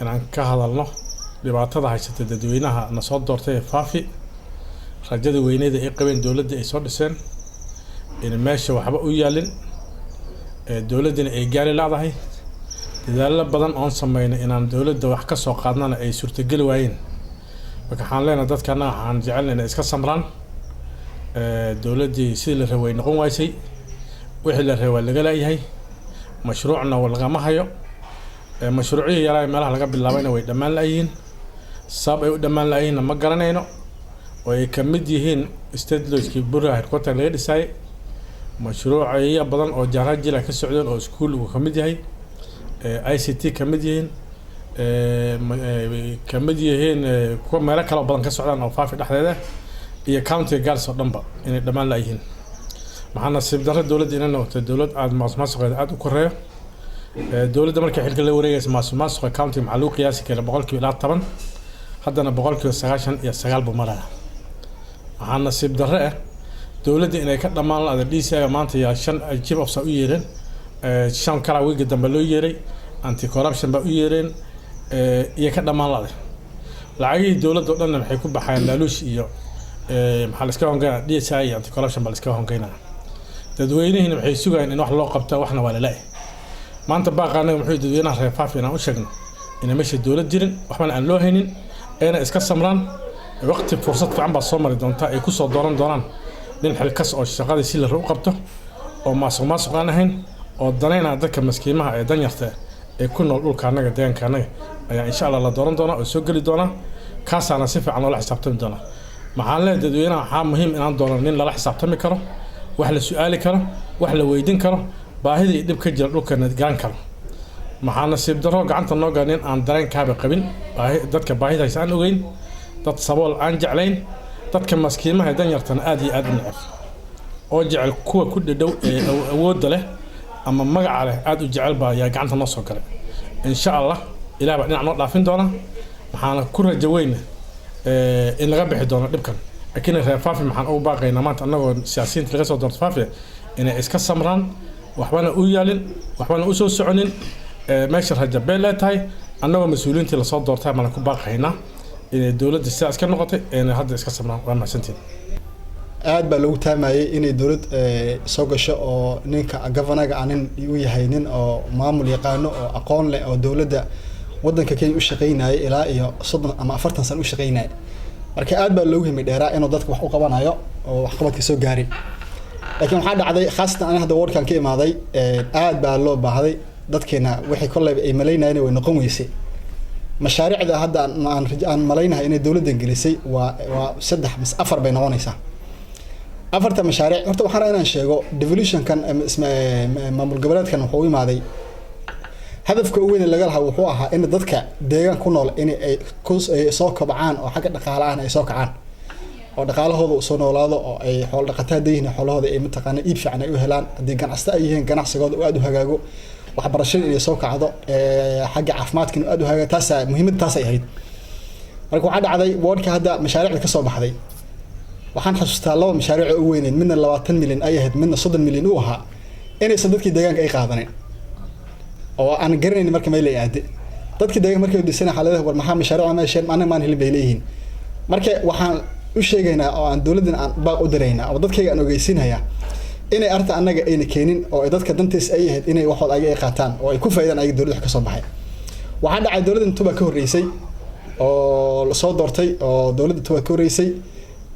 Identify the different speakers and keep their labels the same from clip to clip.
Speaker 1: inaan ka hadalno dhibaatada haysata dadweynaha na soo doortay faafi rajada weyneeda ay qabeen dawladda ay soo dhiseen in meesha waxba u yaalin dawladana ay gaari laadahay dadaal badan oo sameeyay inaan dawladda wax ka soo qaadnana ay suurtagal waayeen marka waxaan leenahay dadkana waxaan jecelnahay iska samraan dawladdii sidii la rabay noqon waysay wixii la rabay laga leeyahay mashruucna walgama hayo mashruucii yaraa meelaha laga bilaabayna way dhamaan laayeen sabab ay u dhamaan laayeen ma garanayno oo ay kamid yihiin state lodge buraha headquarter laga dhisay mashruucyo badan oo jaarajila ka socdeen oo school uu kamid yahay ICT kamid yihiin kamid yihiin kuwa meelo kala badan ka socdaan oo faafi dhaxdeeda iyo county guards oo dhanba inay dhamaan laayeen maxaa nasiib darro dawladda inay noqoto dawlad aad maasmaasqeeda aad u koreeyo dawladda markay xilka la wareegaysa maasmaasqa county maxaa lagu qiyaasi karaa 10% haddana 99% buu maraya waxaa nasiib darro ah dawladda inay ka dhamaan laada DCI maanta yaa 5 chief officer u yeereen 5 kala wiiga dambe loo yeeray anti corruption ba u yeereen iyo ka dhamaan laada lacagii dawladda oo dhan waxay ku baxayaan laaluush iyo maxaa la iska hongaa DCI anti corruption ba la iska hongaynaa dadweynaha waxay sugayaan in wax loo qabto waxna waa la leeyahay maanta baaqaanaga wuxuu dadweynaha reer faafi inaan u sheegno in meesha dawlad jirin waxba aan loo haynin ayna iska samraan waqti fursad fiican ba soo mari doonta ay ku soo dooran doonaan nin xilkas oo shaqada si la raaw qabto oo maasuq aan ahayn oo danayna dadka maskiimaha ee danyarta ee ku nool dhulka anaga deegaanka anaga ayaa insha Allah la dooran doona oo soo gali doona kaasana si fiican loo xisaabtami doona maxaan leeyahay dadweynaha waxaa muhiim inaan dooran nin la xisaabtami karo wax la su'aali karo wax la weydiin karo baahida dib ka jira dhulka garan karo maxaa nasiib darro gacanta noo gaaneen aan dareen kaaba qabin dadka baahida aysan ogeyn dad sabool aan jeclayn dadka maskiimaha danyartana aad iyo aad u neceb oo jecel kuwa ku dhadhow ee awood leh ama magac leh aad u jecel baa yaa gacanta noo soo galay insha Allah ilaahay baa dhinac noo dhaafin doona waxaana ku rajo weyn in laga bixi doono dhibkan laakiin reer faafi maxaan ugu baaqaynaa maanta anagoo siyaasiyiinta laga soo doorto faafi inay iska samraan waxbana u yaalin waxbana u soo soconin meesha rajo beel tahay anagoo mas'uuliyiinta la soo doortay ma ku baaqaynaa in dawladda sidaas ka noqotay in hadda iska samraan waa mahadsantiin
Speaker 2: aad baa lagu taamayay inay dawlad soo gasho oo ninka governaga aanin u yahay nin oo maamul yaqaano oo aqoon leh oo dawladda wadanka Kenya u shaqeynayay ilaa iyo 30 ama 40 sano u shaqeynayay marka aad baa loogu himay dheeraa inuu dadku wax u qabanayo oo wax qabadka soo gaaray laakiin waxa dhacday khaasatan aan hadda warkan ka imaaday aad baa loo baahday dadkeena wixii kulay ay maleynayeen way noqon weysay mashaariicda hadda aan maleynahay inay dawladda gelisay waa 3 mise 4 bay noqonaysaa afarta mashaariic horta waxaan rabaa inaan sheego devolution kan maamul goboleedkan wuxuu imaaday hadafka ugu weyn laga lahaa wuxuu ahaa in dadka deegaan ku nool in ay soo kobcaan oo xagga dhaqaalaha ay soo kacaan oo dhaqaalahooda u soo noolaado oo ay xoolo dhaqatada yihiin xoolahooda ay mataqaana iib fiican ay u helaan hadii ganacsato ay yihiin ganacsigooda aad u hagaago waxbarashada inay soo kacdo xagga caafimaadka aad u hagaago taas muhiimad taas ay ahayd marka waxa dhacday boodka hadda mashaariicda ka soo baxday waxaan xasuustaa laba mashaariic oo weyn midna 20 milyan ay ahayd midna 30 milyan u ahaa inay dadkii deegaanka ay qaadaneen oo aan garanaynin marka may leeyahay dadkii deegaanka markay dhisana xaaladaha war maxaa mashaariic meeshan maan helin bay leeyihiin marka waxaan u sheegaynaa oo aan dawladdan aan baaq u direynaa oo dadkayga aan ogeysiinayaa inay arta anaga ayna keenin oo ay dadka dantiis ay ahayd inay waxood ay qaataan oo ay ku faa'iidaan ay dawladda ka soo baxay waxa dhacay dawladdan tuba ka horeysay oo la soo doortay oo dawladda tuba ka horeysay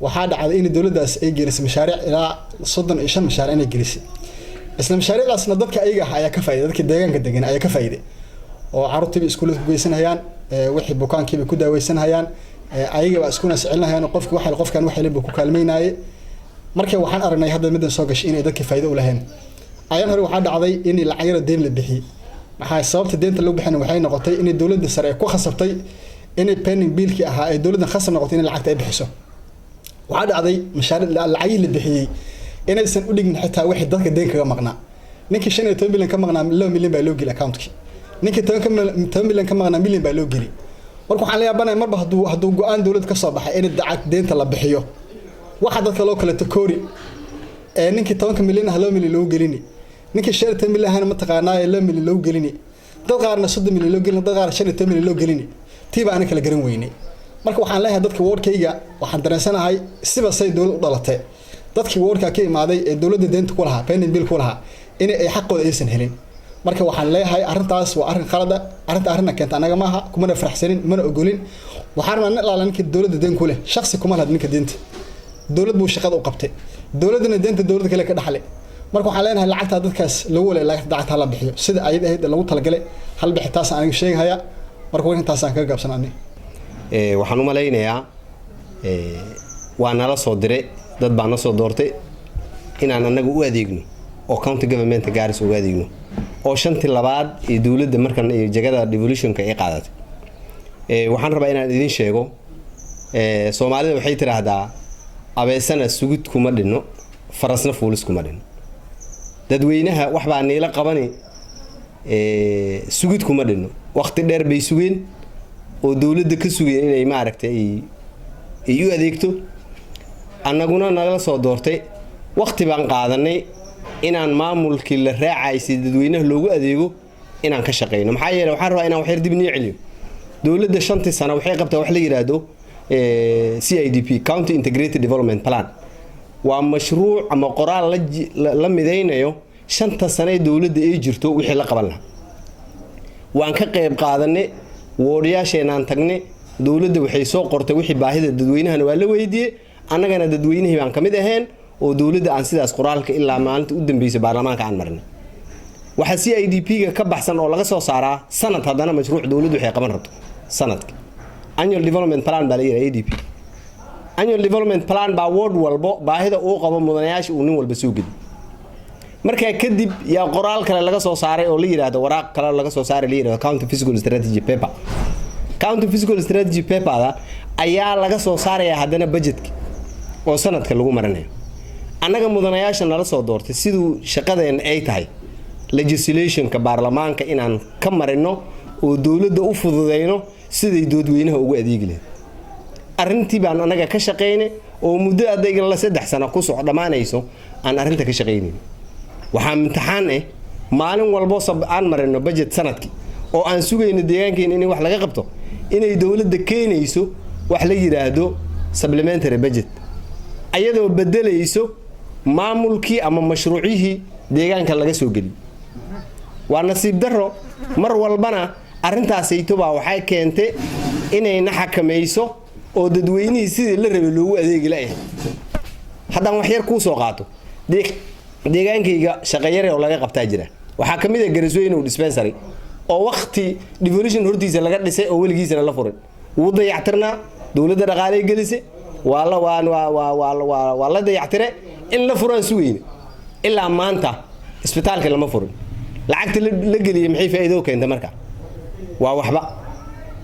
Speaker 2: waxa dhacday in dawladdaas ay gelisay mashaariic ilaa 35 mashaariic inay gelisay isla mashaariicdaasna dadka ayaga ayaa ka faa'iiday dadka deegaanka degan ayaa ka faa'iiday oo carruurtii iskuul ku geysanayaan wixii bukaankiiba ku daaweysanayaan ayaga waa isku nascilinayaan qofkan wax helin buu ku kaalmeynayay markay waxaan aragnay hadda midan soo gashay inay dadka faa'iido u lahayn ayaan hore waxa dhacday in lacag yar deyn la bixiyay maxaa sababta deynta loo bixin waxay noqotay in dawladda sare ay ku khasabtay in pending bill-ki ahaa ay dawladda khasab noqotay in lacagta ay bixiso waxa dhacday mashaariic lacag la bixiyay inaysan u dhigin xitaa wixii dadka deyn kaga maqnaa ninkii 15 milyan ka maqnaa 2 milyan baa loo geliyay account-ki ninkii 10 milyan ka maqnaa milyan baa loo geliyay marka waxaan la yaabanahay marba haduu go'aan dawladda ka soo baxay in lacag deynta la bixiyo waxa dadka loo kala takoori ninkii 10 milyan 2 milyan loo gelini ninkii 15 milyan ma taqaanaa 2 milyan loo gelini dad qaarna 30 milyan loo gelin dad qaar 15 milyan loo gelin tiiba aan kala garan weynay marka waxaan leeyahay dadka wardkayga waxaan dareensanahay siba say dawlad u dhalatay dadkii wardka ka imaaday ee dawladda deynta ku lahaa pending bill ku lahaa in ay xaqooda aysan helin marka waxaan leeyahay arrintaas waa arrin qalad arrinta keenta anaga maaha kuma faraxsanin mana ogolin waxaan aan ilaalin ninka dawladda deyn ku leh shakhsi kuma laha ninka deynta dawlad buu shaqada u qabtay dawladna deynta dawladda kale ka dhaxlay marka waxaan leenahay lacagta dadkaas lagu walaay lacagta la bixiyo sida ay ahayd lagu talagalay hal bixitaas aan sheegaya marka intaas aan ka gaabsananay
Speaker 3: waxaan u maleynayaa waa nala soo diray dad baa na soo doortay inaan anagu u adeegno oo county government Garissa u adeegno oo shantii labaad ee dawladda markan ay jagada devolutionka ay qaadatay waxaan rabaa inaan idin sheego Soomaalida waxay tiraahdaa abeesana sugud kuma dhinno farasna fuulis kuma dhinno dadweynaha wax baa neela qabani sugud kuma dhinno waqti dheer bay sugeen oo dawladda ka sugeen inay maaragtay ay u adeegto annaguna nala soo doortay waqti baan qaadanay inaan maamulkii la raacaysay dadweynaha loogu adeego inaan ka shaqeyno maxaa yeelay waxaan rabaa inaan wax yar dib inii celiyo dawladda 5 sano waxay qabtaa wax la yiraahdo CIDP County Integrated Development Plan waa mashruuc ama qoraal la mideynayo 5 sano ee dawladda ay jirto wixii la qaban lahaa waan ka qayb qaadanay wariyaasheenaan tagnay dawladda waxay soo qortay wixii baahida dadweynahana waa la weydiiyay annagana dadweynihii baan kamid ahayn oo dawladda aan sidaas qoraalka ilaa maalinta u dambeysay baarlamaanka aan marnay waxa CIDP-ga ka baxsan oo laga soo saaraa sanad hadana mashruuc dawladdu waxay qaban rabto sanadka annual development plan baa la yiraahdaa ADP annual development plan baa ward walbo baahida uu qabo mudanayaasha uu nin walba soo geli markaa kadib yaa qoraal kale laga soo saaray oo la yiraahdo waraaq kale laga soo saaray la yiraahdo county fiscal strategy paper county fiscal strategy paper ayaa laga soo saaraya hadana budgetka oo sanadka lagu marinayo annaga mudanayaasha nala soo doortay sidoo shaqadeen ay tahay legislationka baarlamaanka inaan ka marino oo dawladda u fududeyno siday dadweynaha ugu adeegi lahayd arrintii baan anaga ka shaqeynay oo muddo adayga la 3 sano ku soo dhamaanayso aan arrinta ka shaqeynay waxaan imtixaan maalin walbo aan marino budget sanadkii oo aan sugayno deegaankeena in wax laga qabto inay dawladda keenayso wax la yiraahdo supplementary budget ayadoo bedelayso maamulkii ama mashruucihii deegaanka laga soo gali waa nasiib daro mar walbana arrintaas ay tobaa waxay keentay inay xakamayso oo dadweynihii sidii la rabay loogu adeegi lahayd haddaan wax yar ku soo qaato deegaankayga shaqayare oo laga qabtaa jira waxa kamid ah Garisweyne oo dispensary oo waqti devolution hortiisa laga dhisay oo waligiisana la furay uu dayactirnaa dawladda dhaqaale gelisay waa la dayactire in la furaan sugayna ilaa maanta isbitaalka lama furin lacagta la geliyay maxay faa'iido keentay marka waa waxba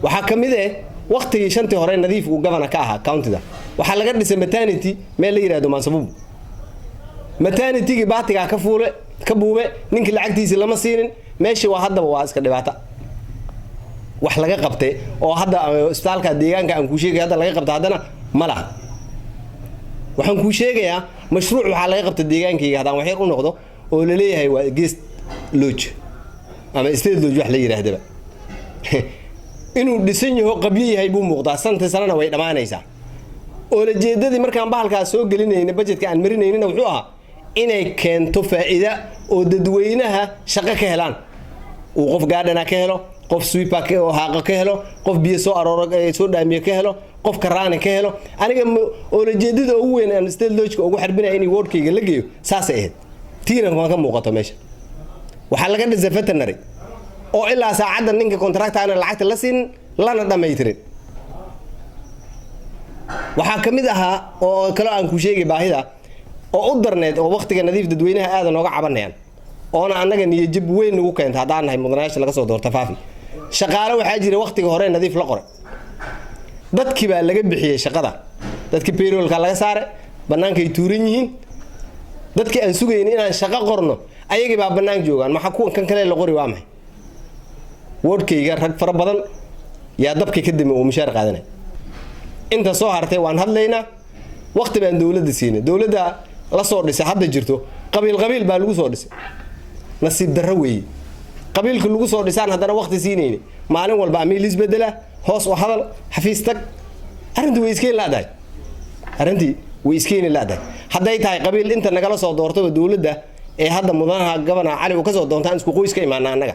Speaker 3: waxa kamid ah waqtigii shantii hore nadiif uu governor ka ahaa county-da waxa laga dhisay maternity meel la yiraahdo Mansabub maternity-gi baatiga ka buube ninka lacagtiisa lama siinin meeshii waa hadaba waa iska dhibaato wax laga qabtay oo hadda isbitaalka deegaanka aan ku sheegay hadda laga qabtay hadana malaha waxaan ku sheegayaa mashruuc waxa laga qabtay deegaankayga hadaan wax yar u noqdo oo la leeyahay waa guest lodge ama state lodge wax la yiraahdo inuu dhisan yahay qabli yahay buu muuqdaa sanadka sanana way dhamaanaysaa oo la jeedadii markaan bahalkaas soo gelinayna budgetka aan marinayna wuxuu ahaa inay keento faa'iido oo dadweynaha shaqo ka helaan oo qof gaadhana ka helo qof sweeper ka oo haaqa ka helo qof biyo soo arooro soo dhaamiyo ka helo qof karaana ka helo aniga oo la jeedada ugu weyn aan state lodge ugu xarbinay in wardkayga la geeyo saas ay ahayd tiina ma ka muuqato meesha waxa laga dhisay veterinary oo ilaa saacada ninka contract aan lacagta la siin lana dhamaytirin waxa kamid aha oo kala aan ku sheegay baahida oo u darneed oo waqtiga nadiif dadweynaha aad nooga cabanayaan oo anaga niyad jab weyn ugu keenta hadaan nahay mudanayaasha laga soo doorta faafi shaqaale waxa jira waqtiga hore nadiif la qoray dadkii baa laga bixiyay shaqada dadkii payroll-ka laga saaray banaanka ay tuuran yihiin dadkii aan sugayeen inaan shaqo qorno ayagii baa banaan joogan ma kuwan kan kale la qori waa maxay wardkayga rag fara badan yaa dabka ka dimi oo mushaar qaadanay inta soo hartay waan hadlaynaa waqti baan dawladda siinay dawladda la soo dhisay hadda jirto qabiil baa lagu soo dhisay nasiib darro weey qabiilka lagu soo dhisaan haddana waqti siinayni maalin walba amiilis bedela hoos u hadal xafiis tag arrintii way iskeen laadahay arrintii way iskeen laadahay hadday tahay qabiil inta nagala soo doortay dawladda ee hadda mudanaha gabanaha cali uu ka soo doontaan isku qoys ka imaanaa annaga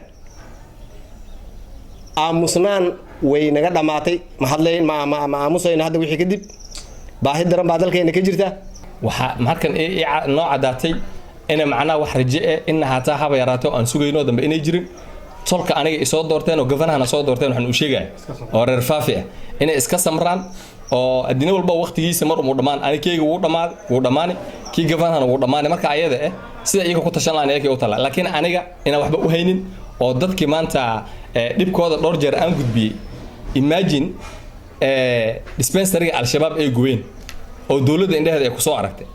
Speaker 3: aamusnaan way naga dhamaatay ma hadlayn ma aamusayna hadda wixii kadib baahi daran baa dalkeena ka jirta
Speaker 4: waxa markan noo cadaatay in macnaha wax rajee in haataa haba yaraato aan sugayno dambe inay jirin tolka aniga isoo doorteen oo gafanahana soo doorteen waxaan u sheegay oo reer Faafi inay iska samraan oo adina walba waqtigiisa mar uu dhamaan anikeyga wuu dhamaani kii gafanahana wuu dhamaani marka ayada sida iyaga ku tashan lahayn u tala laakiin aniga ina waxba u haynin oo dadkii maanta dhibkooda dhowr jeer aan gudbiyay imagine dispensary al-shabaab ay gooyeen oo dawladda indhaheeda ay ku soo aragtay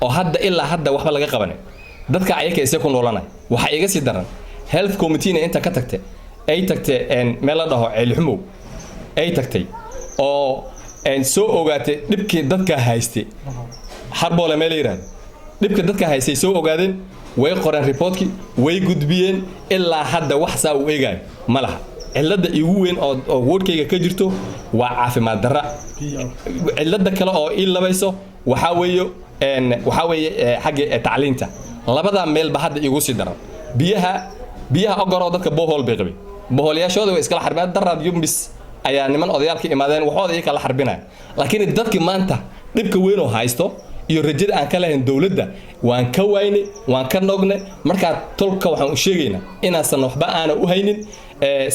Speaker 4: oo hadda ilaa hadda waxba laga qabanay dadka ayaka isay ku noolanay waxa iga sii daran health committee inta ka tagtay ay tagtay meel la dhaho ceelxumow ay tagtay oo soo ogaatay dhibkii dadka haystay harboole meel yiraahdo dhibka dadka haystay soo ogaadeen way qoreen reportkii way gudbiyeen ilaa hadda wax saa u eegay malaha cilada igu weyn oo wardkayga ka jirto waa caafimaad darra cilada kale oo ii labayso waxa weeye xagga tacliinta labada meel ba hadda igu sii daran biyaha ogoro dadka bohol bay qabay boholyaashooda way iskala xarbeen darad yumbis ayaa niman odayaalka imaadeen waxooda ay kala xarbinay laakiin dadkii maanta dhibka weyn oo haysto iyo rajada aan ka lahayn dawladda waan ka waynay waan ka nognay marka tolka waxaan u sheegaynaa inaasan waxba aan u haynin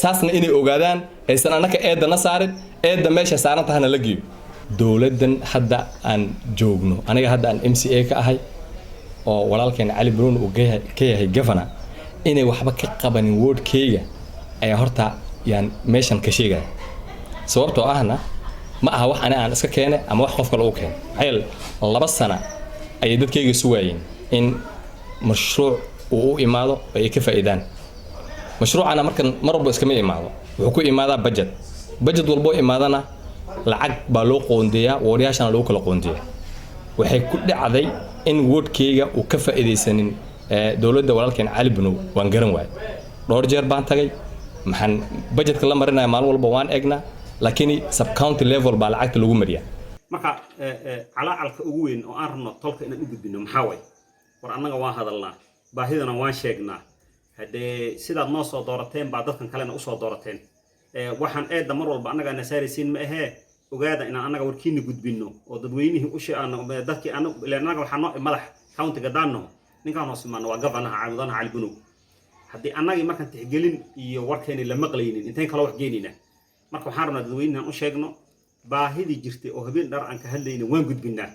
Speaker 4: saasna inay ogaadaan aysan anaka eedana saarin eedda meesha saaran tahana la geeyo dawladdan hadda aan joogno aniga hadda aan MCA ka ahay oo walaalkeen Cali Bruno uu ka yahay governor inay waxba ka qabanin wardkayga ayaa horta yaan meeshan ka sheegay sababtoo ahna ma aha wax aan iska keenay ama wax qof kale uu keenay ayl 2 sano ay dadkayga suwaayeen in mashruuc uu imaado ay ka faa'iidaan mashruucana markan marba iska ma imaado wuxuu ku imaadaa budget walbo imaadana lacag baa loo qoondeeyaa wariyaashana loo kala qoondeeyaa waxay ku dhacday in wardkayga uu ka faa'iideysanin dawladda walaalkeen Cali Bruno waan garan waay dhowr jeer baan tagay maxan budgetka la marinayo maalin walba waan eegnaa laakiin sub county level baa lacagta lagu mariyaa
Speaker 5: marka calaalka ugu weyn oo aan rabno tolka inaan u gudbino maxaa way war annaga waan hadalnaa baahidana waan sheegnaa hadee sidaad noo soo doorateen baa dadkan kalena u soo doorateen waxaan eedda mar walba annaga nasaarisiin ma ahee ogaada inaan annaga warkiina gudbino oo dadweynihii u sheeano dadkii annaga waxaa noo madax countiga daano ninkaan hoos imaano waa gabanaha mudanaha Cali Bruno haddii annagii markaan tixgelin iyo warkeeni la maqlaynin intayn kala wax geenina marka waxaan rabnaa dadweynahan u sheegno baahidii jirtay oo habeen dhar aan ka hadlayna waan gudbinaa